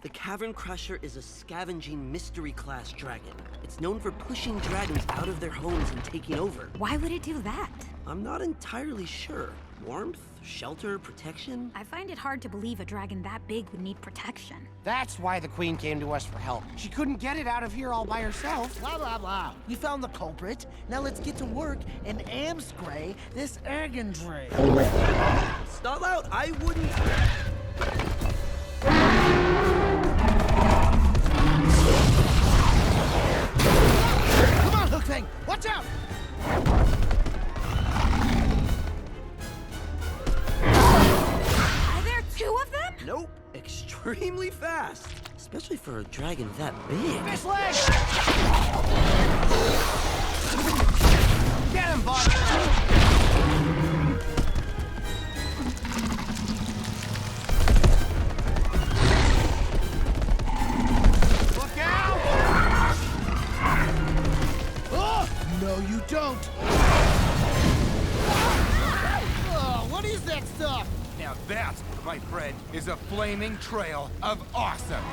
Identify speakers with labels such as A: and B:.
A: The Cavern Crusher is a scavenging mystery-class dragon. It's known for pushing dragons out of their homes and taking over.
B: Why would it do that?
A: I'm not entirely sure. Warmth, shelter, protection?
B: I find it hard to believe a dragon that big would need protection.
C: That's why the Queen came to us for help. She couldn't get it out of here all by herself.
D: Blah, blah, blah. We found the culprit. Now let's get to work and amspray this ergandry.
A: Stall out! I wouldn't...
D: Come on, Hook Thing! Watch out!
B: Are there two of them?
A: Nope. Extremely fast. Especially for a dragon that big.
C: This leg! Get him, bud! Look out!
D: Oh, no, you don't. Oh, what is that stuff?
E: Now that, my friend, is a flaming trail of awesome.